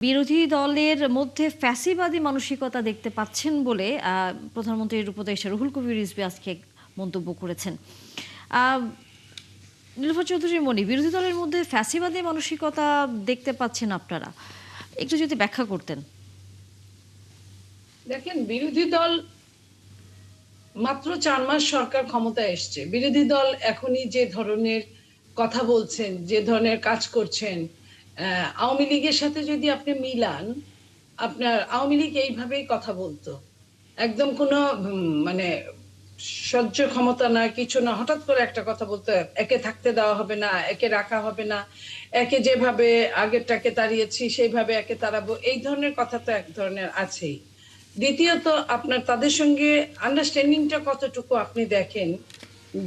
বিরোধী দলের মধ্যে ফ্যাসিবাদী মানসিকতা দেখতে পাচ্ছেন বলে প্রধানমন্ত্রীর উপদেষ্টা রুহুল কবির রিজভী আজকে এক মন্তব্য করেছেন। আহ, নীলুফার চৌধুরী মনি, বিরোধী দলের মধ্যে ফ্যাসিবাদী মানসিকতা দেখতে পাচ্ছেন আপনারা, একটু যদি ব্যাখ্যা করতেন। দেখেন, বিরোধী দল মাত্র 4 মাস সরকার ক্ষমতায় এসছে। বিরোধী দল এখনই যে ধরনের কথা বলছেন, যে ধরনের কাজ করছেন, আওয়ামী লীগের সাথে যদি আপনি মিলান, আপনার আওয়ামী লীগ এইভাবেই কথা বলতো। একদম কোনো মানে সহ্য ক্ষমতা না, কিছু না, হঠাৎ করে একটা কথা বলতে, একে থাকতে দেওয়া হবে না, একে রাখা হবে না, একে যেভাবে আগেরটাকে তাড়িয়েছি সেইভাবে একে তাড়াবো, এই ধরনের কথা তো এক ধরনের আছেই। দ্বিতীয়ত, আপনার তাদের সঙ্গে আন্ডারস্ট্যান্ডিংটা কতটুকু আপনি দেখেন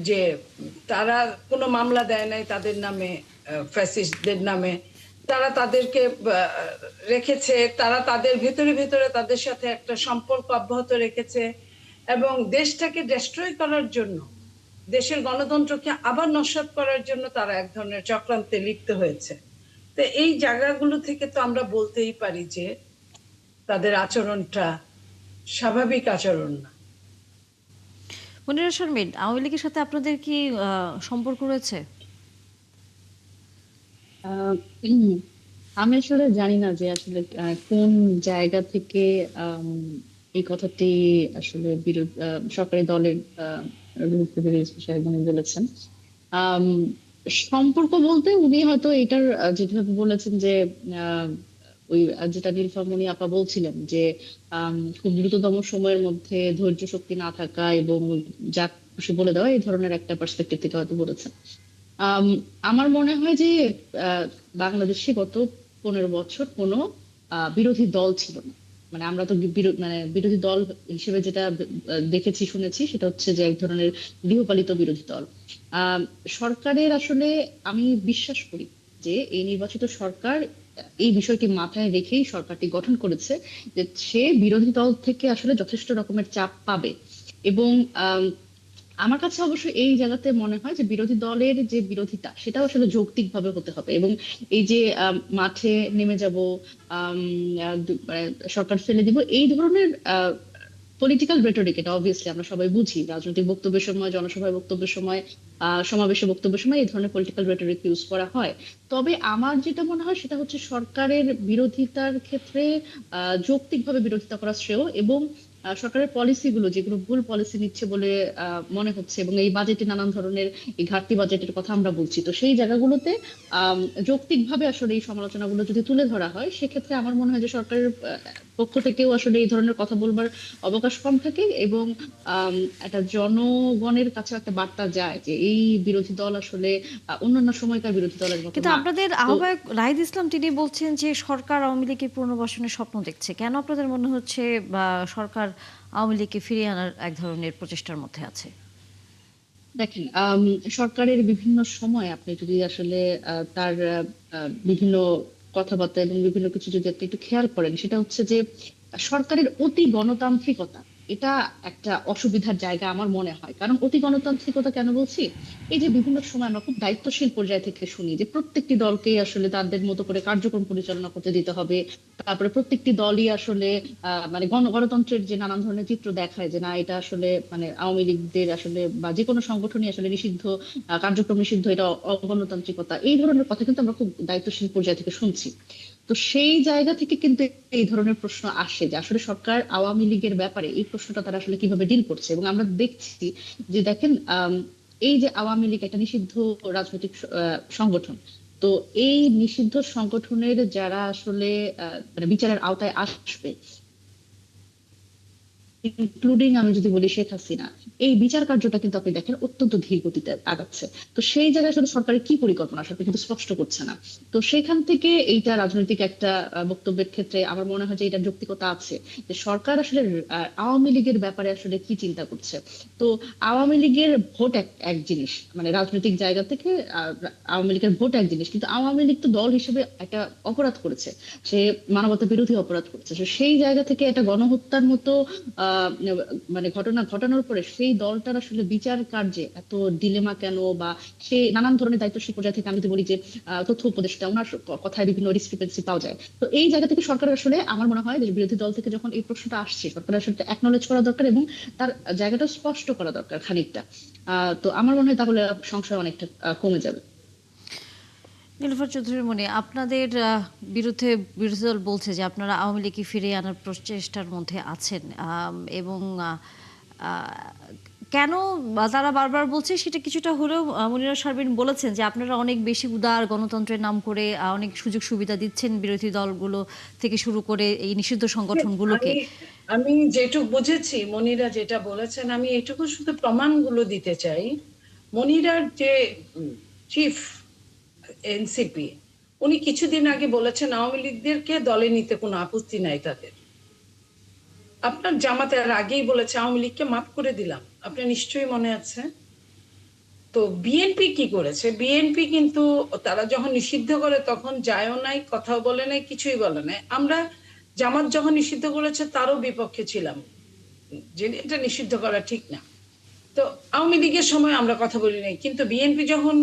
যে তারা কোনো মামলা দেয় নাই তাদের নামে, ফ্যাসিস্টদের নামে। তারা তাদেরকে রেখেছে, তারা তাদের ভেতরে ভেতরে তাদের সাথে একটা সম্পর্ক অব্যাহত রেখেছে, এবং দেশটাকে ডেস্ট্রয় করার জন্য, দেশের গণতন্ত্রকে আবার নস্যাৎ করার জন্য তারা এক ধরনের চক্রান্তে লিপ্ত হয়েছে। তো এই জায়গাগুলো থেকে তো আমরা বলতেই পারি যে তাদের আচরণটা স্বাভাবিক আচরণ না। মনিরা শর্মিন, আওয়ামী লীগের সাথে আপনাদের কি সম্পর্ক রয়েছে? আহ, উম, আমি আসলে জানি না যে আসলে কোন জায়গা থেকে আম, এই কথাটি আসলে সরকারি দলের সাহেব উনি বলেছেন। আম, সম্পর্ক বলতে উনি হয়তো এটার যেভাবে বলেছেন যে আহ, ওই যেটা নীলফামণি আপা বলছিলেন যে খুব দ্রুততম সময়ের মধ্যে ধৈর্য শক্তি না থাকা এবং যা খুশি বলে দেওয়া, এই ধরনের একটা পার্সপেক্টিভ থেকে হয়তো বলেছেন। আম, আমার মনে হয় যে আহ, বাংলাদেশে গত 15 বছর কোনো বিরোধী দল ছিল না। মানে আমরা তো মানে বিরোধী দল হিসেবে যেটা দেখেছি শুনেছি সেটা হচ্ছে যে এক ধরনের গৃহপালিত বিরোধী দল। আম, সরকারের আসলে আমি বিশ্বাস করি যে এই নির্বাচিত সরকার এই বিষয়টি মাথায় রেখেই সরকারটি গঠন করেছে, যে সে বিরোধী দল থেকে আসলে যথেষ্ট রকমের চাপ পাবে। এবং আমার কাছে অবশ্য এই জায়গাতে মনে হয় যে বিরোধী দলের যে বিরোধিতা সেটাও আসলে যৌক্তিক ভাবে হতে হবে। এবং এই যে মাঠে নেমে যাব, মানে সরকার ফেলে দিব, এই ধরনের পলিটিক্যাল রেটরিক, এটা অবভিয়াসলি আমরা সবাই বুঝি, রাজনৈতিক বক্তব্যের সময়, জনসভায় বক্তব্যের সময়, সমাবেশে বক্তব্যের সময় এই ধরনের পলিটিক্যাল রেটরিক ইউজ করা হয়। তবে আমার যেটা মনে হয় সেটা হচ্ছে সরকারের বিরোধিতার ক্ষেত্রে যৌক্তিকভাবে বিরোধিতা করা শ্রেয়। এবং সরকারের পলিসি গুলো যেগুলো ভুল পলিসি নিচ্ছে বলে মনে হচ্ছে, এবং এই বাজেটে নানান ধরনের এই ঘাটতি বাজেটের কথা আমরা বলছি, তো সেই জায়গাগুলোতে যৌক্তিকভাবে আসলে এই সমালোচনাগুলো যদি তুলে ধরা হয়, সেক্ষেত্রে আমার মনে হয় যে সরকারের পক্ষ থেকেও আসলে এই ধরনের কথা বলবার অবকাশ কম থাকে। এবং আম, একটা জনগণের কাছে একটা বার্তা যায় যে এই বিরোধী দল আসলে অন্যান্য সময়কার বিরোধী দলের মতো কিন্তু না। আপনাদের তো আহ্বায়ক রাহিদ ইসলাম তিনি বলছেন যে সরকার আওয়ামী লীগের পুনর্বাসনের স্বপ্ন দেখছে। কেন আপনাদের মনে হচ্ছে বা সরকার আওয়ামী লীগকে ফিরিয়ে আনার এক ধরনের প্রচেষ্টার মধ্যে আছে? দেখেন, সরকারের বিভিন্ন সময় আপনি যদি আসলে তার বিভিন্ন কথাবার্তা এবং বিভিন্ন কিছু যদি আপনি একটু খেয়াল করেন, সেটা হচ্ছে যে সরকারের অতি গণতান্ত্রিকতা, এটা একটা অসুবিধার জায়গা আমার মনে হয়। কারণ অতি গণতান্ত্রিকতা কেন বলছি, এই যে বিভিন্ন সময় আমরা খুব দায়িত্বশীল পর্যায় থেকে শুনি যে প্রত্যেকটি দলকেই আসলে তাদের মতো করে কার্যক্রম পরিচালনা করতে দিতে হবে। তারপরে প্রত্যেকটি দলই আসলে মানে গণতন্ত্রের যে নানান ধরনের চিত্র দেখায় যে না, এটা আসলে মানে আওয়ামী লীগদের আসলে বা যে কোনো সংগঠনই আসলে নিষিদ্ধ, কার্যক্রম নিষিদ্ধ, এটা অগণতান্ত্রিকতা, এই ধরনের কথা কিন্তু আমরা খুব দায়িত্বশীল পর্যায় থেকে শুনছি। তো সেই জায়গা থেকে কিন্তু এই ধরনের প্রশ্ন আসে যে আসলে সরকার আওয়ামী লীগের ব্যাপারে এই প্রশ্নটা তারা আসলে কিভাবে ডিল করছে। এবং আমরা দেখছি যে দেখেন, এই যে আওয়ামী লীগ একটা নিষিদ্ধ রাজনৈতিক সংগঠন, তো এই নিষিদ্ধ সংগঠনের যারা আসলে মানে বিচারের আওতায় আসবে, ইনক্লুডিং আমি যদি বলি শেখ হাসিনা, এই বিচার কার্যটা কিন্তু আপনি দেখেন অত্যন্ত ধীর গতিতে আগাচ্ছে। তো সেই জায়গায় আসলে সরকারের কি পরিকল্পনা সরকার কিন্তু স্পষ্ট করছে না। তো সেখান থেকে এইটা রাজনৈতিক একটা বক্তব্যের ক্ষেত্রে আমার মনে হয় যে এটা যৌক্তিকতা আছে, যে সরকার আসলে আওয়ামী লীগের ব্যাপারে আসলে কি চিন্তা করছে। তো আওয়ামী লীগের ভোট এক এক জিনিস, মানে রাজনৈতিক জায়গা থেকে আওয়ামী লীগের ভোট এক জিনিস, কিন্তু আওয়ামী লীগ তো দল হিসেবে একটা অপরাধ করেছে, সে মানবতা বিরোধী অপরাধ করেছে। তো সেই জায়গা থেকে একটা গণহত্যার মতো মানে ঘটনা ঘটানোর পরে সেই দলটার আসলে বিচার কার্যে এত ডিলেমা কেন, বা সে নানান ধরনের দায়িত্বশীল পর্যায়ে থেকে, আমি যদি বলি যে তথ্য উপদেষ্টা, ওনার কথায় বিভিন্ন ডিসক্রিপেন্সি পাওয়া যায়। তো এই জায়গা থেকে সরকার আসলে, আমার মনে হয় যে বিরোধী দল থেকে যখন এই প্রশ্নটা আসছে, সরকার আসলে অ্যাকনলেজ করা দরকার এবং তার জায়গাটা স্পষ্ট করা দরকার খানিকটা। তো আমার মনে হয় তাহলে সংশয় অনেকটা কমে যাবে। নীলুফার চৌধুরী মনি, আপনাদের বিরুদ্ধে বিরোধী দল বলছে যে আপনারা আওয়ামী লীগকে ফিরিয়ে আনার প্রচেষ্টার মধ্যে আছেন, এবং আহ, কেন তারা বারবার বলছে সেটা কিছুটা হলেও মনিরা শারমিন বলেছেন যে আপনারা অনেক বেশি উদার গণতন্ত্রের নাম করে অনেক সুযোগ সুবিধা দিচ্ছেন বিরোধী দলগুলো থেকে শুরু করে এই নিষিদ্ধ সংগঠনগুলোকে। আমি আমি যেটুকু বুঝেছি মনিরা যেটা বলেছেন, আমি এটুকু শুধু প্রমাণগুলো দিতে চাই। মনিরার যে চিফ এনসিপি, উনি কিছুদিন আগে বলেছেন আওয়ামী লীগদেরকে দলে নিতে কোনো আপত্তি নাই তাদের। আপনার জামাতের আগেই বলেছে আওয়ামী লীগকে মাফ করে দিলাম, আপনার নিশ্চয়ই মনে আছে। তো বিএনপি কি করেছে? বিএনপি কিন্তু তারা যখন নিষিদ্ধ করে তখন যায়ও নাই, কথাও বলে নাই, কিছুই বলে নাই। আমরা জামাত যখন নিষিদ্ধ করেছে তারও বিপক্ষে ছিলাম, যে এটা নিষিদ্ধ করা ঠিক না। তো আওয়ামী লীগের সময় আমরা কথা বলি নাই, কিন্তু বিএনপি যখন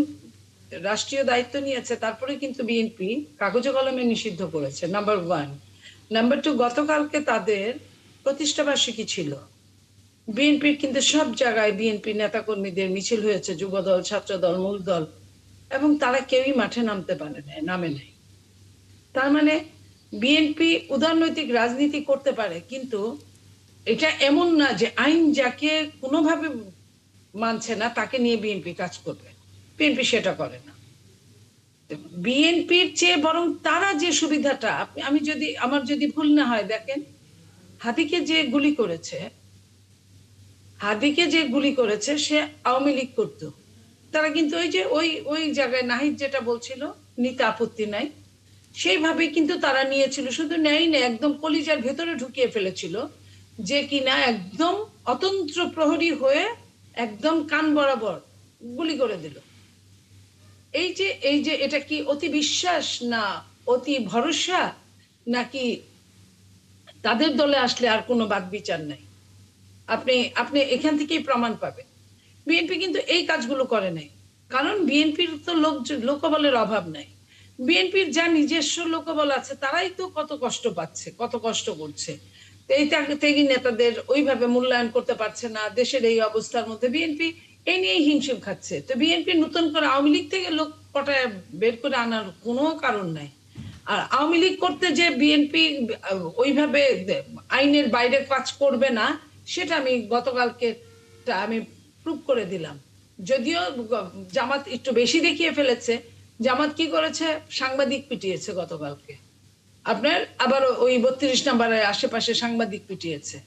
রাষ্ট্রীয় দায়িত্ব নিয়েছে তারপরে কিন্তু বিএনপি কাগজে কলমে নিষিদ্ধ করেছে, নাম্বার ওয়ান। নাম্বার টু, গতকালকে তাদের প্রতিষ্ঠা বার্ষিকী ছিল। বিএনপির কিন্তু সব জায়গায় বিএনপি নেতাকর্মীদের মিছিল হয়েছে, যুবদল, ছাত্রদল, মূল দল, এবং তারা কেউই মাঠে নামতে পারে নাই, নামে নাই। তার মানে বিএনপি উদারনৈতিক রাজনীতি করতে পারে, কিন্তু এটা এমন না যে আইন যাকে কোনোভাবে মানছে না তাকে নিয়ে বিএনপি কাজ করবে। বিএনপি সেটা করে না। বিএনপির চেয়ে বরং তারা যে সুবিধাটা, আমি যদি আমার যদি ভুল না হয়, দেখেন হাদিকে যে গুলি করেছে, হাদিকে যে গুলি করেছে সে আওয়ামী লীগ করতো। তারা কিন্তু ওই যে ওই ওই জায়গায় নাহিদ যেটা বলছিল নিতে আপত্তি নাই, সেইভাবে কিন্তু তারা নিয়েছিল। শুধু নেয় না, একদম কলিজার ভেতরে ঢুকিয়ে ফেলেছিল, যে কিনা একদম অতন্ত্র প্রহরী হয়ে একদম কান বরাবর গুলি করে দিল। এই যে এটা কি অতি বিশ্বাস না অতি ভরসা, নাকি তাদের দলে আসলে আর কোনো বাদ বিচার নাই? আপনি আপনি এখান থেকেই প্রমাণ পাবেন। বিএনপি কিন্তু এই কাজগুলো করে নাই, কারণ বিএনপির তো লোকবলের অভাব নাই। বিএনপির যা নিজস্ব লোকবল আছে তারাই তো কত কষ্ট পাচ্ছে, কত কষ্ট করছে। এই ত্যাগী নেতাদের ওইভাবে মূল্যায়ন করতে পারছে না। দেশের এই অবস্থার মধ্যে বিএনপি এই নিয়ে হিমশিম খাচ্ছে। তো বিএনপি নতুন করে আওয়ামী লীগ থেকে লোক পটায় বের করে আনার কোনো কারণ নাই। আর আওয়ামী লীগ করতে যে বিএনপি ওইভাবে আইনের বাইরে কাজ করবে না, সেটা আমি গতকালকে আমি প্রুভ করে দিলাম। যদিও জামাত একটু বেশি দেখিয়ে ফেলেছে। জামাত কি করেছে? সাংবাদিক পিটিয়েছে গতকালকে। আপনার আবার ওই 32 নম্বরের আশেপাশে সাংবাদিক পিটিয়েছে।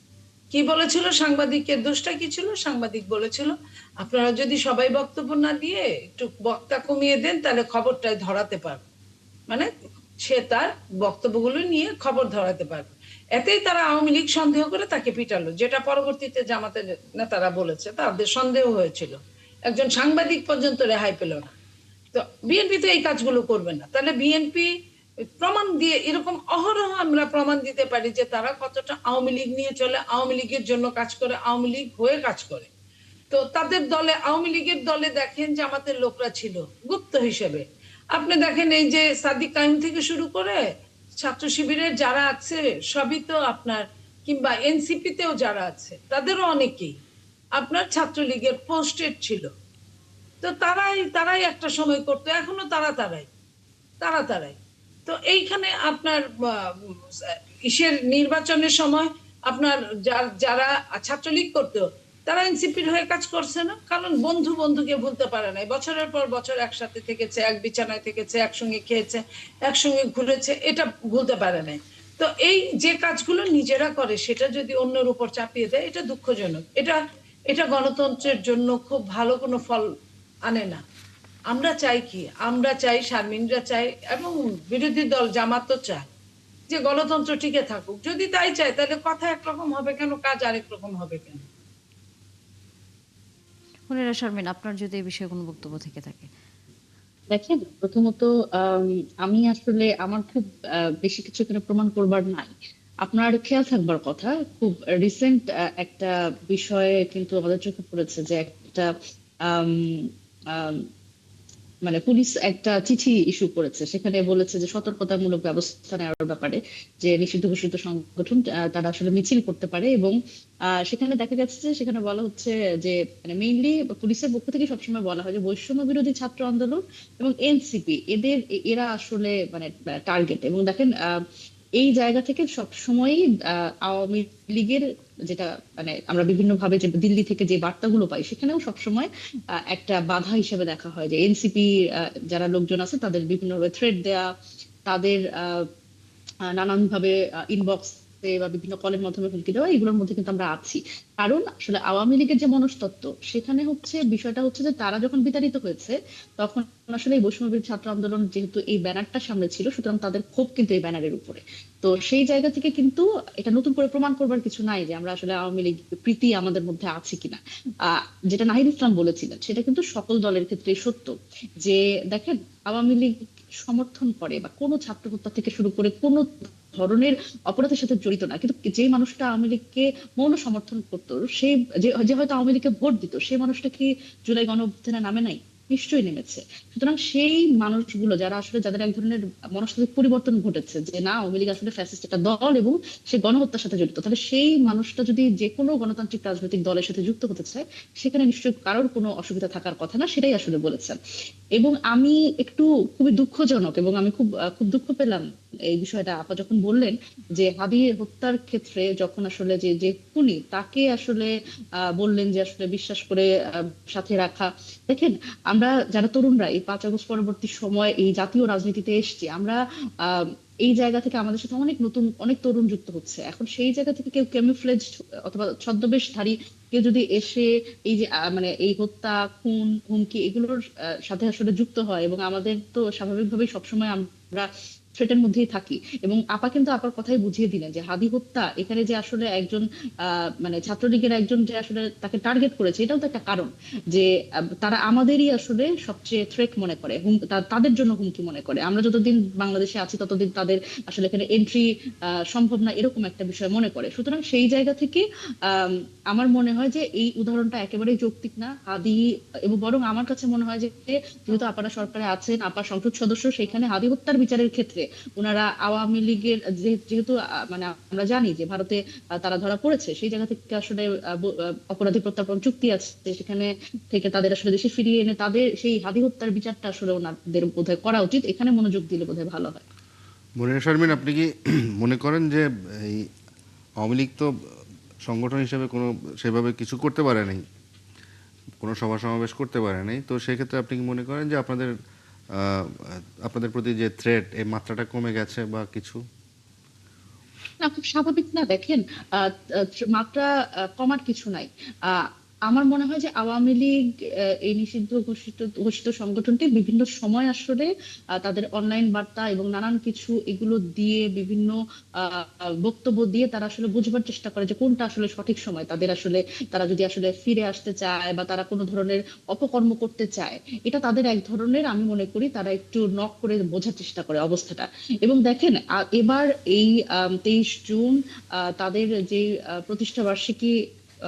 কি বলেছিল? সাংবাদিকের দোষটা কি ছিল? সাংবাদিক বলেছিল আপনারা যদি সবাই বক্তব্য না দিয়ে একটু বক্তা কমিয়ে দেন তাহলে খবরটাই ধরাতে পারবে। মানে সে তার বক্তব্যগুলো নিয়ে খবর ধরাতে পারবে। এতেই তারা আওয়ামী লীগ সন্দেহ করে তাকে পিটালো, যেটা পরবর্তীতে জামাতের নেতারা বলেছে তাদের সন্দেহ হয়েছিল। একজন সাংবাদিক পর্যন্ত রেহাই পেল না। তো বিএনপি তো এই কাজগুলো করবে না। তাহলে বিএনপি প্রমাণ দিয়ে, এরকম অহরহ আমরা প্রমাণ দিতে পারি যে তারা কতটা আওয়ামী লীগ নিয়ে চলে, আওয়ামী লীগের জন্য কাজ করে, আওয়ামী লীগ হয়ে কাজ করে। তো তাদের দলে, আওয়ামী লীগের দলে দেখেন জামাতের লোকরা ছিল গুপ্ত হিসেবে। আপনি দেখেন এই যে সাদিক কায়েম থেকে শুরু করে ছাত্র শিবিরের যারা আছে সবই তো আপনার, কিংবা এনসিপি তেও যারা আছে তাদেরও অনেকেই আপনার ছাত্রলীগের পোস্টেড ছিল। তো তারাই তারাই একটা সময় করতো, এখনো তারাই। তো এইখানে আপনার ইসের নির্বাচনের সময় আপনার যারা ছাত্রলীগ করতো তারা এনসিপির হয়ে কাজ করছে না, কারণ বন্ধু বন্ধুকে ভুলতে পারে নাই। বছরের পর বছর একসাথে থেকেছে, এক বিছানায় থেকেছে, একসঙ্গে খেয়েছে, একসঙ্গে ঘুরেছে, এটা ভুলতে পারে নাই। তো এই যে কাজগুলো নিজেরা করে সেটা যদি অন্যের উপর চাপিয়ে দেয়, এটা দুঃখজনক। এটা এটা গণতন্ত্রের জন্য খুব ভালো কোনো ফল আনে না। আমরা চাই কি? আমরা চাই, শারমিনরা চাই, এবং বিরোধী দল জামাতও চায় যে গণতন্ত্র টিকে থাকুক। যদি তাই চায় তাহলে কথা একরকম হবে কেন, কাজ আরেক রকম হবে কেন? মনিরা শারমিন, আপনার যদি এই বিষয়ে কোনো বক্তব্য থেকে থাকে। দেখেন, প্রথমত আমি আসলে আমার খুব বেশি কিছু এখানে প্রমাণ করবার নাই। আপনার খেয়াল থাকবার কথা, খুব রিসেন্ট একটা বিষয়ে কিন্তু আমাদের চোখে পড়েছে যে একটা আম, আম, মানে পুলিশ একটা চিঠি ইস্যু করেছে, সেখানে বলেছে যে সতর্কতামূলক ব্যবস্থা নেওয়ার ব্যাপারে, যে নিষিদ্ধ ঘোষিত সংগঠন তারা আসলে মিছিল করতে পারে। এবং সেখানে দেখা গেছে যে সেখানে বলা হচ্ছে যে মানে মেইনলি পুলিশের পক্ষ থেকে সবসময় বলা হয় যে বৈষম্য বিরোধী ছাত্র আন্দোলন এবং এনসিপি এরা আসলে মানে টার্গেট। এবং দেখেন এই জায়গা থেকে সবসময়ই আওয়ামী লীগের যেটা মানে আমরা বিভিন্ন ভাবে যে দিল্লি থেকে যে বার্তাগুলো পাই, সেখানেও সবসময় একটা বাধা হিসেবে দেখা হয় যে এনসিপি যারা লোকজন আছে তাদের বিভিন্নভাবে থ্রেট দেয়া, তাদের নানান ভাবে ইনবক্স বা বিভিন্ন কলের মাধ্যমে হুমকি দেওয়া, এগুলোর মধ্যে কিন্তু আমরা আছি। কারণ আসলে আওয়ামী লীগের যে মনস্তত্ত্ব, সেখানে হচ্ছে বিষয়টা হচ্ছে যে তারা যখন বিতাড়িত হয়েছে তখন আসলে এই বৈষম্যবিরোধী ছাত্র আন্দোলন যেহেতু এই ব্যানারটা সামনে ছিল, সুতরাং তাদের ক্ষোভ কিন্তু এই ব্যানারের উপরে। তো সেই জায়গা থেকে কিন্তু এটা নতুন করে প্রমাণ করবার কিছু নাই যে আমরা আসলে আওয়ামী লীগ প্রীতি আমাদের মধ্যে আছে কিনা। যেটা নাহিদ ইসলাম বলেছিলেন সেটা কিন্তু সকল দলের ক্ষেত্রেই সত্য, যে দেখেন আওয়ামী লীগ সমর্থন করে বা কোনো ছাত্র হত্যা থেকে শুরু করে কোনো ধরনের অপরাধের সাথে জড়িত না, কিন্তু যে মানুষটা আওয়ামী লীগকে মৌন সমর্থন করতো, সে যে যে হয়তো আওয়ামী লীগকে ভোট দিত, সেই মানুষটা কি জুলাই গণ অভ্যুত্থানে নামে নাই? নিশ্চয়ই নেমেছে। সুতরাং সেই মানুষগুলো যারা আসলে যাদের এক ধরনের মনস্তাত্ত্বিক পরিবর্তন ঘটেছে যে না আওয়ামী লীগ আসলে ফ্যাসিস্ট একটা দল এবং সে গণহত্যার সাথে জড়িত, তাহলে সেই মানুষটা যদি যে কোনো গণতান্ত্রিক রাজনৈতিক দলের সাথে যুক্ত হতে চায়, সেখানে নিশ্চয়ই কারোর কোনো অসুবিধা থাকার কথা না, সেটাই আসলে বলেছেন। এবং আমি একটু খুবই দুঃখজনক এবং আমি খুব দুঃখ পেলাম এই বিষয়টা আপা যখন বললেন যে হাদি হত্যার ক্ষেত্রে যখন আসলে যে যে খুনি তাকে আসলে বললেন যে আসলে বিশ্বাস করে সাথে রাখা। দেখেন, আমরা যারা তরুণরা এই 5 আগস্ট পরবর্তী সময় এই জাতীয় রাজনীতিতে এসেছি, আমরা আহ এই জায়গা থেকে আমাদের সাথে অনেক নতুন অনেক তরুণ যুক্ত হচ্ছে। এখন সেই জায়গা থেকে কেউ ক্যামুফ্লেজ অথবা ছদ্মবেশধারী কেউ যদি এসে এই যে মানে এই হত্যা, খুন, হুমকি এগুলোর সাথে আসলে যুক্ত হয়, এবং আমাদের তো স্বাভাবিকভাবেই সবসময় আমরা থ্রেটের মধ্যেই থাকি। এবং আপা কিন্তু আপার কথাই বুঝিয়ে দিলেন যে হাদি হত্যা এখানে যে আসলে একজন মানে ছাত্রলীগের একজন যে আসলে তাকে টার্গেট করেছে, এটাও তো একটা কারণ যে তারা আমাদেরই আসলে সবচেয়ে থ্রেট মনে করে, তাদের জন্য হুমকি মনে করে। আমরা যতদিন বাংলাদেশে আছি ততদিন তাদের আসলে এখানে এন্ট্রি সম্ভব না, এরকম একটা বিষয় মনে করে। সুতরাং সেই জায়গা থেকে আম, আমার মনে হয় যে এই উদাহরণটা একেবারেই যৌক্তিক না হাদি। এবং বরং আমার কাছে মনে হয় যে যেহেতু আপনারা সরকারে আছেন, আপনার সংসদ সদস্য, সেখানে হাদি হত্যার বিচারের ক্ষেত্রে ওনারা আওয়ামী লীগের যেহেতু মানে আমরা জানি যে ভারতে তারা ধরা পড়েছে, সেই জায়গা থেকে আসলে অপরাধী প্রত্যার্পণ চুক্তি আছে, সেখানে থেকে তাদের আসলে দেশে ফিরিয়ে এনে তাদের সেই হাদি হত্যার বিচারটা আসলে ওনাদের বোধহয় করা উচিত। এখানে মনোযোগ দিলে বোধহয় ভালো হয়। মনিরা শারমিন, আপনি কি মনে করেন যে এই আওয়ামী লীগ তো সংগঠন হিসেবে কোনো সেভাবে কিছু করতে পারে নাই, কোনো সভা সমাবেশ করতে পারে নাই, তো সেক্ষেত্রে আপনি কি মনে করেন যে আপনাদের প্রতি যে থ্রেট এই মাত্রাটা কমে গেছে বা কিছু? না, খুব স্বাভাবিক না? দেখেন, আহ, মাত্রা কমার কিছু নাই। আহ, আমার মনে হয় যে আওয়ামী লীগ এই নিষিদ্ধ ঘোষিত ঘোষিত সংগঠনটি বিভিন্ন সময় আসলে তাদের অনলাইন বার্তা এবং নানান কিছু এগুলো দিয়ে বিভিন্ন বক্তব্য দিয়ে তারা আসলে বুঝবার চেষ্টা করে যে কোনটা আসলে সঠিক সময় তাদের আসলে, তারা যদি আসলে ফিরে আসতে চায় বা তারা কোনো ধরনের অপকর্ম করতে চায়, এটা তাদের এক ধরনের, আমি মনে করি তারা একটু নক করে বোঝার চেষ্টা করে অবস্থাটা। এবং দেখেন এবার এই 23 জুন তাদের যে প্রতিষ্ঠা বার্ষিকী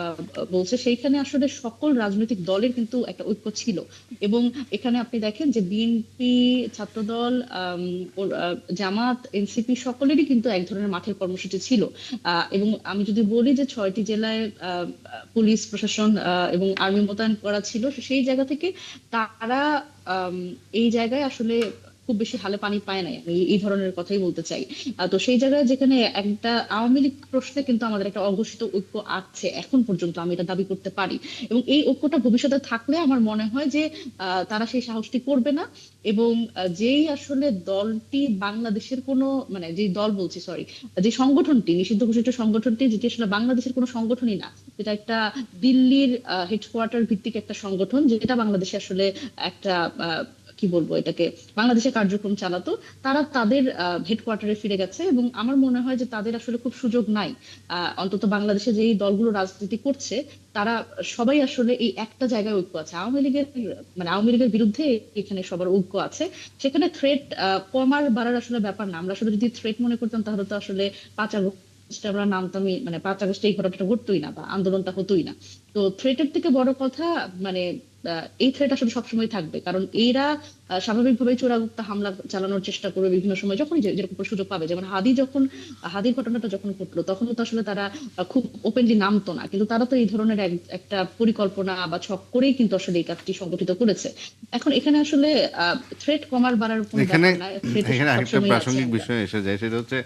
আহ, বলছে, সেইখানে আসলে সকল রাজনৈতিক দলের কিন্তু একটা ঐক্য ছিল। এবং এখানে আপনি দেখেন যে বিএনপি, ছাত্রদল, জামাত, এনসিপি সকলেরই কিন্তু এক ধরনের মাঠের কর্মসূচি ছিল। এবং আমি যদি বলি যে 6টি জেলায় পুলিশ প্রশাসন এবং আর্মি মোতায়েন করা ছিল, তো সেই জায়গা থেকে তারা আম, এই জায়গায় আসলে খুব বেশি হালে পানি পায় নাই, আমি এই ধরনের কথাই বলতে চাই। তো সেই জায়গায় যেখানে একটা আওয়ামী লীগ প্রশ্নে কিন্তু আমাদের একটা অঘোষিত ঐক্য আছে এখন পর্যন্ত, আমি এটা দাবি করতে পারি। এবং এই ঐক্যটা ভবিষ্যতে থাকলে আমার মনে হয় যে তারা সেই সাহসটি করবে না। এবং যেই আসলে দলটি বাংলাদেশের কোনো মানে যে দল বলছি সরি, যে সংগঠনটি নিষিদ্ধ ঘোষিত সংগঠনটি, যেটি আসলে বাংলাদেশের কোনো সংগঠনই না, যেটা একটা দিল্লির হেডকোয়ার্টার ভিত্তিক একটা সংগঠন, যেটা বাংলাদেশে আসলে একটা কি বলবো এটাকে, বাংলাদেশে কার্যক্রম চালাতো, তারা তাদের হেডকোয়ার্টারে ফিরে গেছে। এবং আমার মনে হয় যে তাদের আসলে খুব সুযোগ নাই। অন্তত বাংলাদেশে যেই দলগুলো রাজনীতি করছে, তারা সবাই আসলে এই একটা জায়গায় ঐক্য আছে, আওয়ামী লীগের মানে আওয়ামী লীগের বিরুদ্ধে এখানে সবার ঐক্য আছে। সেখানে থ্রেট কমার বাড়ার আসলে ব্যাপার না। আমরা আসলে যদি থ্রেট মনে করতাম তাহলে তো আসলে 5 আগস্ট আগস্টে আমরা নামতামই, মানে 5 আগস্টে এই ঘটনাটা ঘটতোই না বা আন্দোলনটা হতোই না। তো থ্রেটের থেকে বড় কথা মানে এই থ্রেট আসলে সবসময় থাকবে, কারণ এরা স্বাভাবিকভাবে চোরাগুপ্তা হামলা চালানোর চেষ্টা করবে বিভিন্ন সময়, যখনই যেরকম সুযোগ পাবে। যেমন হাদির ঘটনাটা যখন ঘটলো তখন তো আসলে তারা খুব ওপেনলি নামতো না, কিন্তু তারা তো এই ধরনের একটা পরিকল্পনা বা ছক করেই কিন্তু আসলে এই কাজটি সংগঠিত করেছে। এখন এখানে আসলে থ্রেট কমার বাড়ার কোনো এখানে ব্যাপার না, থ্রেট এখানে আরেকটা সবসময় আছে প্রাসঙ্গিক আমরা। বিষয় এসে যায়, সেটা হচ্ছে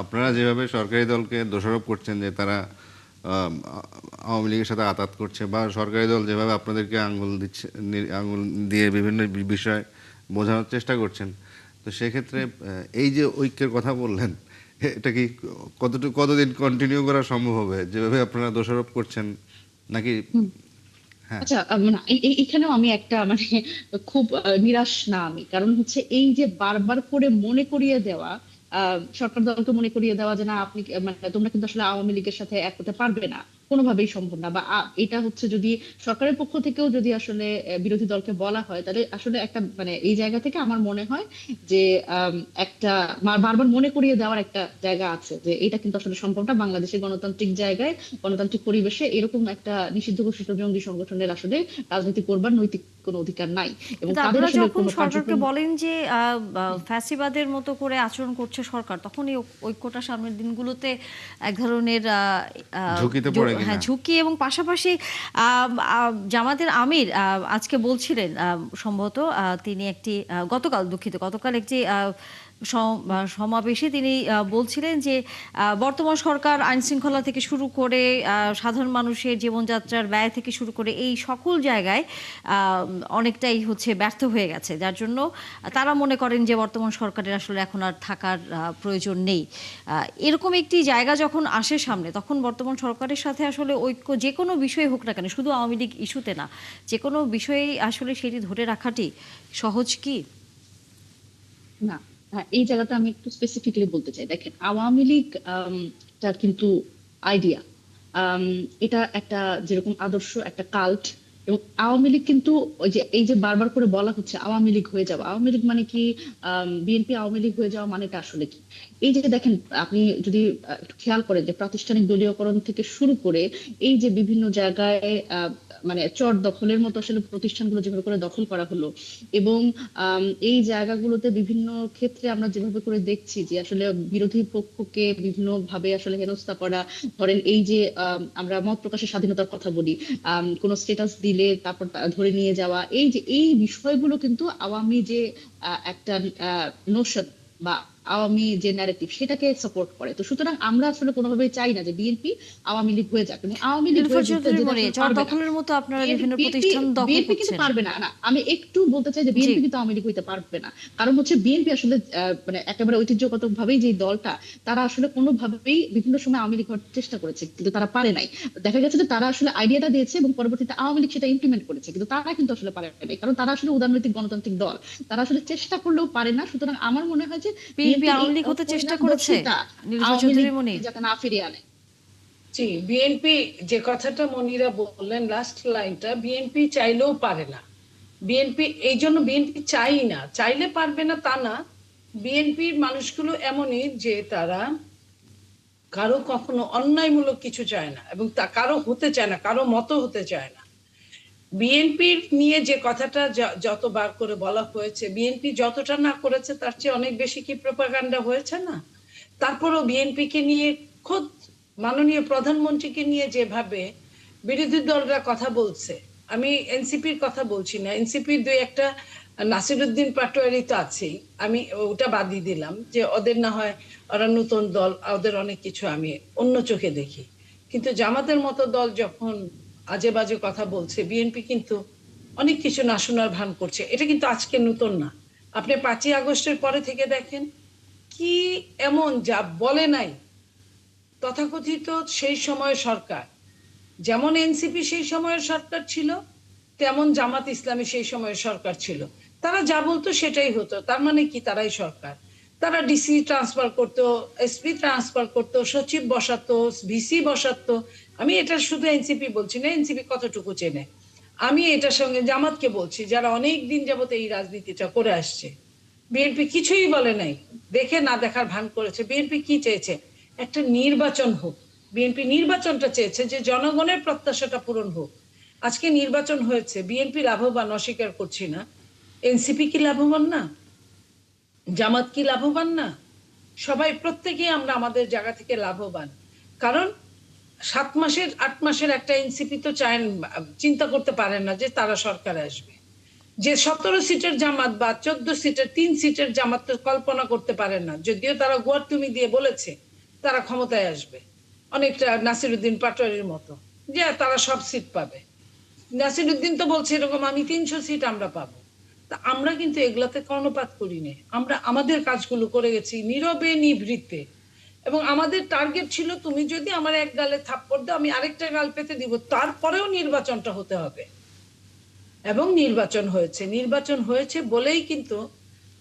আপনারা যেভাবে সরকারি দলকে দোষারোপ করছেন যে তারা আওয়ামী লীগের সাথে আঁতাত করছে, বা সরকারি দল যেভাবে আপনাদেরকে আঙ্গুল দিচ্ছে, আঙ্গুল দিয়ে বিভিন্ন বিষয় বোঝানোর চেষ্টা করছেন, তো সেক্ষেত্রে এই যে ঐক্যের কথা বললেন, এটা কি কতদিন কন্টিনিউ করা সম্ভব হবে যেভাবে আপনারা দোষারোপ করছেন, নাকি? হ্যাঁ, আচ্ছা, না, এখানেও আমি একটা মানে খুব নিরাশ না আমি, কারণ হচ্ছে এই যে বারবার করে মনে করিয়ে দেওয়া, সরকার দলকে মনে করিয়ে দেওয়া যে না আপনি মানে তোমরা কিন্তু আসলে আওয়ামী লীগের সাথে এক হতে পারবে না, কোনোভাবেই সম্ভব না, বা এটা হচ্ছে যদি সরকারের পক্ষ থেকেও যদি আসলে বিরোধী দলকে বলা হয়, তাহলে আসলে একটা মানে এই জায়গা থেকে আমার মনে হয় যে আম, একটা বারবার মনে করিয়ে দেওয়ার একটা জায়গা আছে যে এটা কিন্তু আসলে সম্ভব না। বাংলাদেশের গণতান্ত্রিক জায়গায়, গণতান্ত্রিক পরিবেশে এরকম একটা নিষিদ্ধ ঘোষিত জঙ্গি সংগঠনের আসলে রাজনীতি করবার নৈতিক কোনো অধিকার নাই, এবং কিন্তু তাদের আপনারা আসলে যখন কোনো সরকারকে কার্যক্রম। বলেন যে ফ্যাসিবাদের মতো করে আচরণ করছে সরকার, তখন এই ঐক্যটা সামনের দিনগুলোতে এক ধরনের ঝুঁকিতে পড়ে হ্যাঁ কিনা? ঝুঁকি, এবং পাশাপাশি জামাতের আমির আজকে বলছিলেন, সম্ভবত তিনি একটি গতকাল একটি সমাবেশে তিনি বলছিলেন যে বর্তমান সরকার আইন শৃঙ্খলা থেকে শুরু করে সাধারণ মানুষের জীবনযাত্রার ব্যয় থেকে শুরু করে এই সকল জায়গায় অনেকটাই হচ্ছে ব্যর্থ হয়ে গেছে, যার জন্য তারা মনে করেন যে বর্তমান সরকারের আসলে এখন আর থাকার প্রয়োজন নেই। এরকম একটি জায়গা যখন আসে সামনে, তখন বর্তমান সরকারের সাথে আসলে ঐক্য যে কোনো বিষয়ে হোক না কেন, শুধু আওয়ামী লীগ ইস্যুতে না, যে কোনো বিষয়েই আসলে সেটি ধরে রাখাটি সহজ কি? না, হ্যাঁ, এই জায়গাটা আমি একটু স্পেসিফিকলি বলতে চাই। দেখেন, আওয়ামী লীগ টা কিন্তু আইডিয়া, এটা একটা যেরকম আদর্শ, একটা কাল্ট। এবং আওয়ামী লীগ কিন্তু ওই যে এই যে বারবার করে বলা হচ্ছে আওয়ামী লীগ হয়ে যাওয়া, আওয়ামী লীগ মানে কি, বিএনপি আওয়ামী লীগ হয়ে যাওয়া মানেটা আসলে কি? এই যে দেখেন, আপনি যদি একটু খেয়াল করেন যে প্রাতিষ্ঠানিক দলীয়করণ থেকে শুরু করে এই যে বিভিন্ন জায়গায় মানে চর দখলের মতো আসলে প্রতিষ্ঠানগুলো যেভাবে করে দখল করা হলো, এবং এই জায়গাগুলোতে বিভিন্ন ক্ষেত্রে আমরা যেভাবে করে দেখছি যে আসলে বিরোধী পক্ষকে বিভিন্ন ভাবে আসলে হেনস্থা করা। ধরেন এই যে আমরা মত প্রকাশের স্বাধীনতার কথা বলি, কোন স্ট্যাটাস দিলে তারপর ধরে নিয়ে যাওয়া, এই যে এই বিষয়গুলো কিন্তু আওয়ামী যে একটা নোশন বা আওয়ামী যে ন্যারেটিভ সেটাকে সাপোর্ট করে। তো সুতরাং আমরা আসলে কোনোভাবেই চাই না যে বিএনপি আওয়ামী লীগ হয়ে যাক, এবং আওয়ামী লীগ নীলুফার হয়ে যেতে চৌধুরী যেতে মনি, আসলে চর পারবে না। দখলের মতো আপনারা বিভিন্ন বিএনপি প্রতিষ্ঠান দখল বিএনপি কিন্তু করছেন। পারবে না, না, আমি একটু বলতে চাই যে জি। বিএনপি কিন্তু আওয়ামী লীগ হইতে পারবে না। কারণ হচ্ছে বিএনপি আসলে মানে একেবারে ঐতিহ্যগত ভাবেই যে দলটা, তারা আসলে কোনোভাবেই বিভিন্ন সময় আওয়ামী লীগ হওয়ার চেষ্টা করেছে কিন্তু তারা পারে নাই। দেখা গেছে যে তারা আসলে আইডিয়াটা দিয়েছে এবং পরবর্তীতে আওয়ামী লীগ সেটা ইমপ্লিমেন্ট করেছে, কিন্তু তারা কিন্তু আসলে পারে নাই, কারণ তারা আসলে উদারনৈতিক গণতান্ত্রিক দল, তারা আসলে চেষ্টা করলেও পারে না। সুতরাং আমার মনে হয় যে বিএনপি বিএনপির এই আওয়ামী লীগ হতে চেষ্টা করেছে, অপরিণামদর্শিতা নীলুফার আওয়ামী লীগ চৌধুরী মনি? যাতে না ফিরিয়ে আনে। জি, বিএনপি যে কথাটা মনিরা বললেন লাস্ট লাইনটা, বিএনপি চাইলেও পারে না। বিএনপি এই জন্য বিএনপি চাই না, চাইলে পারবে না তা না। বিএনপির মানুষগুলো এমনই যে তারা কারো কখনো অন্যায়মূলক কিছু চায় না, এবং তা কারো হতে চায় না, কারো মতো হতে চায় না। বিএনপির নিয়ে যে কথাটা যতবার করে বলা হয়েছে, বিএনপি যতটা না করেছে তার চেয়ে অনেক বেশি কি প্রোপাগান্ডা হয়েছে না? তারপরও বিএনপি কে নিয়ে খোদ মাননীয় প্রধানমন্ত্রীকে নিয়ে যেভাবে বিরোধী দলরা কথা বলছে, আমি এনসিপির কথা বলছি না, এনসিপির দুই একটা নাসিরুদ্দিন পাটোয়ারি তো আছেই, আমি ওটা বাদই দিলাম যে ওদের না হয় ওরা নতুন দল, ওদের অনেক কিছু আমি অন্য চোখে দেখি, কিন্তু জামাতের মতো দল যখন আজে বাজে কথা বলছে, বিএনপি কিন্তু অনেক কিছু না শোনার ভান করছে। এটা কিন্তু আজকে নতুন না, আপনি 5ই আগস্টের পরে থেকে দেখেন কি এমন যা বলে নাই তথাকথিত সেই সময়ের সরকার। যেমন এনসিপি সেই সময়ের সরকার ছিল, তেমন জামাত ইসলামী সেই সময়ের সরকার ছিল। তারা যা বলতো সেটাই হতো, তার মানে কি তারাই সরকার। তারা ডিসি ট্রান্সফার করতো, এসপি ট্রান্সফার করতো, সচিব বসাতো, ভিসি বসাতো। আমি এটা শুধু এনসিপি বলছি না, এনসিপি কতটুকু চেনে আমি এটার সঙ্গে জামাতকে বলছি, যারা অনেক দিন যাবত এই রাজনীতিটা করে আসছে। বিএনপি কিছুই বলে নাই, দেখে না দেখার ভান করেছে। বিএনপি কি চেয়েছে? একটা নির্বাচন হোক। বিএনপি নির্বাচনটা চেয়েছে যে জনগণের প্রত্যাশাটা পূরণ হোক। আজকে নির্বাচন হয়েছে, বিএনপি লাভবান, অস্বীকার করছি না। এনসিপি কি লাভবান না? জামাত কি লাভবান না? সবাই, প্রত্যেকেই আমরা আমাদের জায়গা থেকে লাভবান। কারণ 7 মাসের 8 মাসের একটা এনসিপি তো চায়, চিন্তা করতে পারেন না যে তারা সরকারে আসবে। যে 17 সিটের জামাত বা 14 সিটের 3 সিটের জামাত তো কল্পনা করতে পারেন না, যদিও তারা গোয়ার্তুমি দিয়ে বলেছে তারা ক্ষমতায় আসবে, অনেকটা নাসিরুদ্দিন পাটোয়ারির মতো, যে তারা সব সিট পাবে। নাসিরুদ্দিন তো বলছে এরকম আমি 300 সিট আমরা পাবো। তা আমরা কিন্তু এগুলাতে কর্ণপাত করিনি, আমরা আমাদের কাজগুলো করে গেছি নীরবে নিভৃতে। এবং আমাদের টার্গেট ছিল, তুমি যদি আমার এক গালে থাপ্পড় দাও আমি আরেকটা গাল পেতে দিব, তারপরেও নির্বাচনটা হতে হবে। এবং নির্বাচন হয়েছে বলেই কিন্তু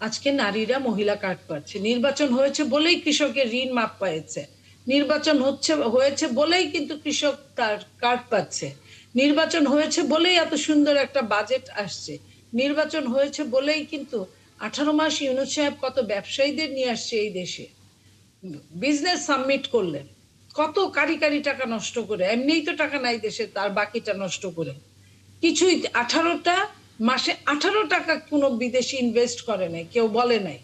আজকে নারীরা মহিলা কার্ড পাচ্ছে, নির্বাচন হয়েছে বলেই কৃষকের ঋণ মাপ পাচ্ছে, নির্বাচন হয়েছে বলেই কিন্তু কৃষক তার কার্ড পাচ্ছে, নির্বাচন হয়েছে বলেই এত সুন্দর একটা বাজেট আসছে, নির্বাচন হয়েছে বলেই কিন্তু 18 মাস ইউনূস সাহেব কত ব্যবসায়ীদের নিয়ে আসছে এই দেশে, বিজনেস সাবমিট করলেন, কত কারি কারি টাকা নষ্ট করে, এমনিই তো টাকা নাই দেশে, তার বাকিটা নষ্ট করে। কিছুই 18টা মাসে 18 টাকা কোনো বিদেশি ইনভেস্ট করে নাই, কেউ বলে নাই।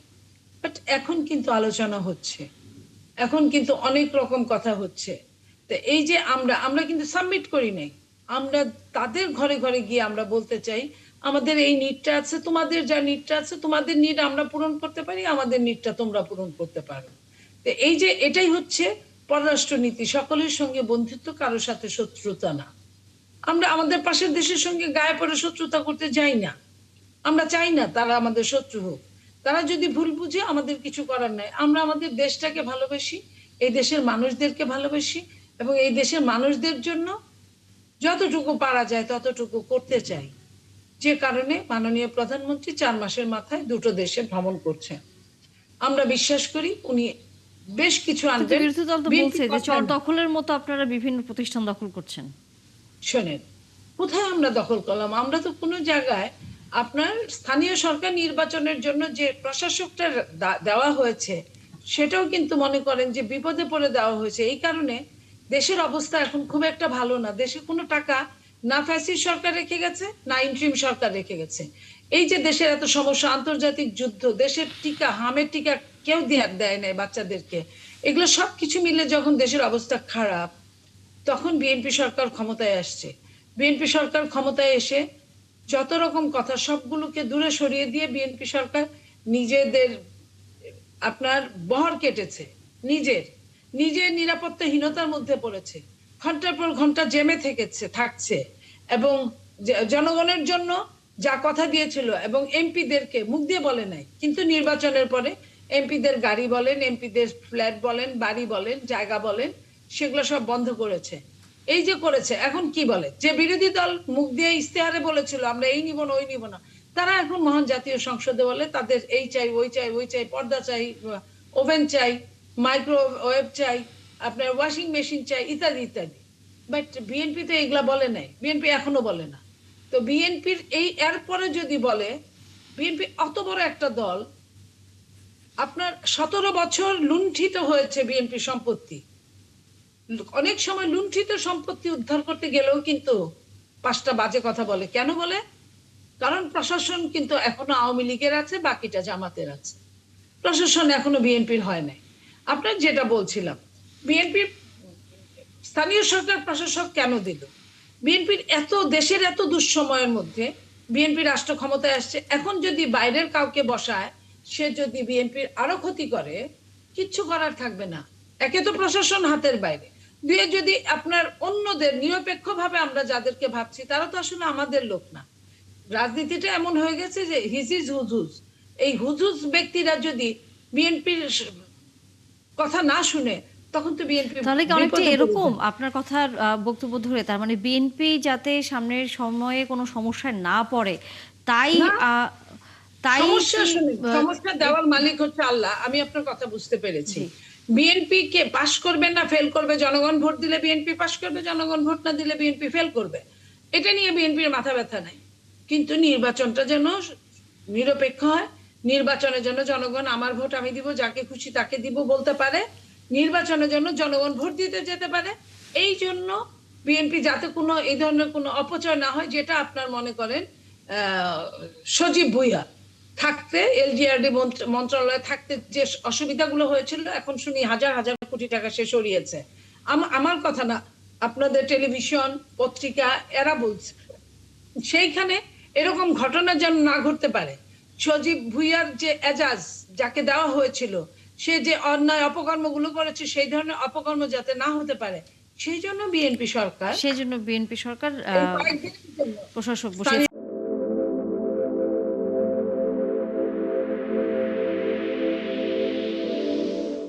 বাট এখন কিন্তু আলোচনা হচ্ছে, এখন কিন্তু অনেক রকম কথা হচ্ছে। তো এই যে আমরা কিন্তু সাবমিট করি নাই, আমরা তাদের ঘরে ঘরে গিয়ে আমরা বলতে চাই আমাদের এই নিডটা আছে, তোমাদের যা নিডটা আছে, তোমাদের নিড আমরা পূরণ করতে পারি, আমাদের নিডটা তোমরা পূরণ করতে পারো। তো এই যে এটাই হচ্ছে পররাষ্ট্রনীতি, সকলের সঙ্গে বন্ধুত্ব, কারোর সাথে শত্রুতা না। আমরা আমাদের পাশের দেশের সঙ্গে গায়ে পড়ে শত্রুতা করতে যাই না, আমরা চাই না তারা আমাদের শত্রু হোক। তারা যদি ভুল বুঝে আমাদের কিছু করার নাই, আমরা আমাদের দেশটাকে ভালোবাসি, এই দেশের মানুষদেরকে ভালোবাসি, এবং এই দেশের মানুষদের জন্য যতটুকু পারা যায় ততটুকু করতে চাই। যে কারণে মাননীয় প্রধানমন্ত্রী 4 মাসের মাথায় 2টো দেশে ভ্রমণ করছেন। আমরা বিশ্বাস করি উনি বেশ কিছু কিন্তু আনবেন। বিরোধী দল তো বিএনপি বলছে যে চর দখলের মতো আপনারা বিভিন্ন প্রতিষ্ঠান দখল করছেন। শোনেন, কোথায় আমরা দখল করলাম? আমরা তো কোনো জায়গায়, আপনার স্থানীয় সরকার নির্বাচনের জন্য যে প্রশাসকটা দেওয়া হয়েছে সেটাও কিন্তু মনে করেন যে বিপদে পড়ে দেওয়া হয়েছে। এই কারণে দেশের অবস্থা এখন খুব একটা ভালো না, দেশে কোনো টাকা না ফ্যাসিস্ট সরকার রেখে গেছে, না ইন্ট্রিম সরকার রেখে গেছে। এই যে দেশের এত সমস্যা, আন্তর্জাতিক যুদ্ধ, দেশের টিকা, হামের টিকা কেউ দেয় নাই বাচ্চাদেরকে, এগুলো সবকিছু মিলে যখন দেশের অবস্থা খারাপ, তখন বিএনপি সরকার ক্ষমতায় আসছে। বিএনপি সরকার ক্ষমতায় এসে যত রকম কথা সবগুলোকে দূরে সরিয়ে দিয়ে বিএনপি সরকার নিজেদের আপনার বহর কেটেছে, নিজের নিরাপত্তাহীনতার মধ্যে পড়েছে, ঘন্টার পর ঘন্টা জেমে থাকছে, এবং জনগণের জন্য যা কথা দিয়েছিল এবং এমপিদেরকে মুখ দিয়ে বলে নাই, কিন্তু নির্বাচনের পরে এমপিদের গাড়ি বলেন, এমপিদের ফ্ল্যাট বলেন, বাড়ি বলেন, জায়গা বলেন, সেগুলো সব বন্ধ করেছে। এই যে করেছে, এখন কি বলে? যে বিরোধী দল মুখ দিয়ে ইস্তেহারে বলেছিল আমরা এই নিব না ওই নিব না, তারা এখন মহান জাতীয় সংসদে বলে তাদের এই চাই ওই চাই ওই চাই, পর্দা চাই, ওভেন চাই, মাইক্রোওয়েভ চাই, আপনার ওয়াশিং মেশিন চাই, ইত্যাদি ইত্যাদি। বাট বিএনপি তো এগুলা বলে নাই, বিএনপি এখনো বলে না। তো বিএনপির এরপরে যদি বলে, বিএনপি অত বড় একটা দল, আপনার 17 বছর লুণ্ঠিত হয়েছে বিএনপি সম্পত্তি, অনেক সময় লুণ্ঠিত সম্পত্তি উদ্ধার করতে গেলেও কিন্তু 5টা বাজে কথা বলে। কেন বলে? কারণ প্রশাসন কিন্তু এখনো আওয়ামী লীগের আছে, বাকিটা জামাতের আছে, প্রশাসন এখনো বিএনপির হয় নাই। আপনার যেটা বলছিলাম, বিএনপির স্থানীয় সরকার প্রশাসক কেন দিল? বিএনপির দেশের এত দুঃসময়ের মধ্যে বিএনপি রাষ্ট্র ক্ষমতায় আসছে, এখন যদি বাইরের কাউকে বসায়, সে যদি বিএনপির আরো ক্ষতি করে, কিচ্ছু করার থাকবে না। একে তো প্রশাসন হাতের বাইরে, দুয়ে যদি আপনার অন্যদের নিরপেক্ষভাবে আমরা যাদেরকে ভাবছি তারা তো আসলে আমাদের লোক না। রাজনীতিটা এমন হয়ে গেছে যে হিজিজ হুজুজ, এই হুজুজ ব্যক্তিরা যদি বিএনপির কথা না শুনে, তখন তো বিএনপি তাহলে কি অনেকটা এরকম আপনার কথার বক্তব্য ধরে, তার মানে বিএনপি যাতে সামনের সময়ে কোনো সমস্যায় না পড়ে, তাই সমস্যা দেওয়ার মালিক হচ্ছে আল্লাহ। আমি আপনার কথা বুঝতে পেরেছি। বিএনপি কে পাশ করবে না ফেল করবে, জনগণ ভোট দিলে বিএনপি পাশ করবে, জনগণ ভোট না দিলে বিএনপি ফেল করবে, এটা নিয়ে বিএনপির মাথা ব্যথা নাই। কিন্তু নির্বাচনটা যেন নিরপেক্ষ হয়, নির্বাচনের জন্য জনগণ আমার ভোট আমি দিব, যাকে খুশি তাকে দিব বলতে পারে, নির্বাচনের জন্য জনগণ ভোট দিতে যেতে পারে। এই জন্য বিএনপি যাতে কোনো এই ধরনের কোনো অপচয় না হয়, যেটা আপনার মনে করেন সজীব ভুইয়া থাকতে, এলজিআরডি মন্ত্রণালয়ে থাকতে যে অসুবিধাগুলো হয়েছিল, এখন শুনি হাজার হাজার কোটি টাকা সে সরিয়েছে। আমার কথা না, আপনাদের টেলিভিশন পত্রিকা এরা বলছে। সেইখানে এরকম ঘটনা যেন না ঘটতে পারে। সজীব ভুইয়ার যে এজাজ যাকে দেওয়া হয়েছিল, সে যে অন্যায় অপকর্মগুলো করেছে, সেই ধরনের অপকর্ম যাতে না হতে পারে, সেই জন্য বিএনপি সরকার সেই জন্য বিএনপি সরকার এই কয়েকদিনের জন্য প্রশাসক বসিয়েছে।